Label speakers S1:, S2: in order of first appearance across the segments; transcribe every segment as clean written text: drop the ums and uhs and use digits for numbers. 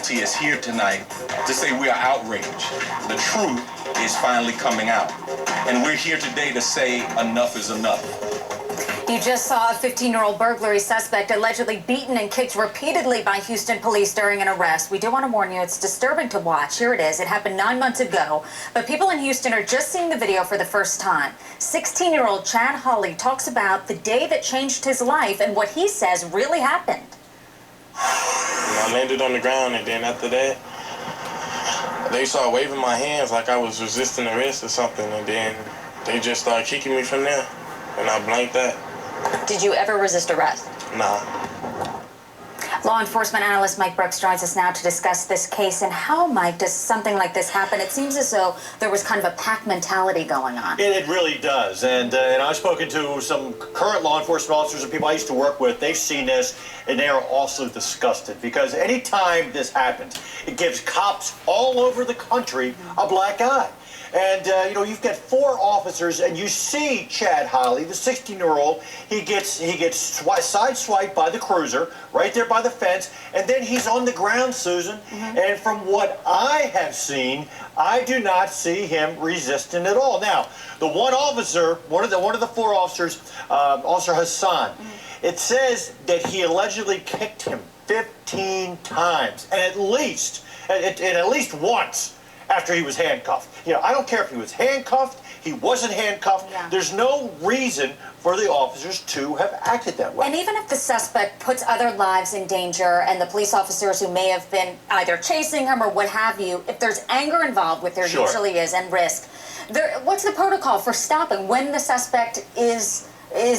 S1: community is here tonight to say we are outraged. The truth is finally coming out. And we're here today to say enough is enough.
S2: You just saw a 15-year-old burglary suspect allegedly beaten and kicked repeatedly by Houston police during an arrest. We do want to warn you, it's disturbing to watch. Here it is. It happened 9 months ago, but people in Houston are just seeing the video for the first time. 16-year-old Chad Hawley talks about the day that changed his life and what he says really happened.
S3: I landed on the ground, and then after that, they started waving my hands like I was resisting arrest or something, and then they just started kicking me from there, and I blanked out.
S2: Did you ever resist arrest?
S3: Nah.
S2: Law enforcement analyst Mike Brooks joins us now to discuss this case. And how, Mike, does something like this happen? It seems as though there was kind of a pack mentality going on.
S4: It really does. And I've spoken to some current law enforcement officers and people I used to work with. They've seen this, and they are also disgusted because anytime this happens, it gives cops all over the country a black eye. And, you've got 4 officers, and you see Chad Hawley, the 16-year-old, he gets sideswiped by the cruiser right there by the fence, and then he's on the ground, Susan. And from what I have seen, I do not see him resisting at all. Now, the one officer, one of the 4 officers, Officer Hassan, it says that he allegedly kicked him 15 times, and at least once after he was handcuffed. I don't care if he was handcuffed, he wasn't handcuffed.
S2: Yeah.
S4: There's no reason for the officers to have acted that way.
S2: And even if the suspect puts other lives in danger and the police officers who may have been either chasing him or what have you, if there's anger involved, which there usually is, and risk, what's the protocol for stopping when the suspect is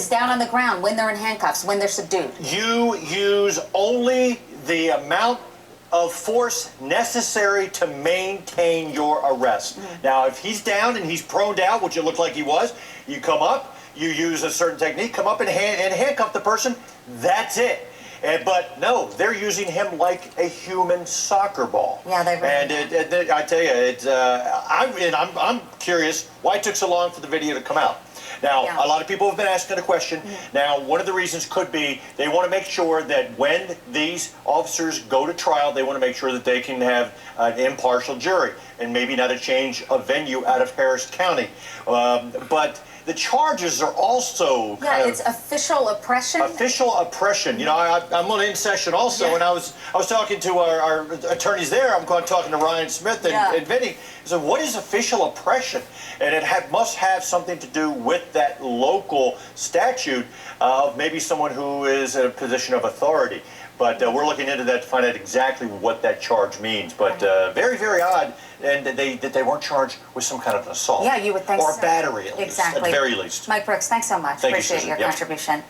S2: down on the ground, when they're in handcuffs, when they're subdued?
S4: You use only the amount of force necessary to maintain your arrest. Now, if he's down and he's proned out, which it looked like he was, you come up, you use a certain technique, come up and handcuff the person, that's it. But no, they're using him like a human soccer ball.
S2: Yeah, they really
S4: And I tell you, I'm curious why it took so long for the video to come out. Now, a lot of people have been asking a question. Now, one of the reasons could be they want to make sure that when these officers go to trial, they want to make sure that they can have an impartial jury and maybe not a change of venue out of Harris County. But the charges are also
S2: it's official oppression.
S4: Official oppression. I'm on in session also, and I was talking to our attorneys there. I'm talking to Ryan Smith and Vinny. So what is official oppression? And it must have something to do with that local statute of maybe someone who is in a position of authority. But we're looking into that to find out exactly what that charge means. But very, very odd, and that they weren't charged with some kind of an assault.
S2: Yeah, you would think
S4: or
S2: so.
S4: Or a battery, at least, at the very least.
S2: Mike Brooks, thanks so much.
S4: Thank you,
S2: Appreciate
S4: Susan.
S2: your contribution.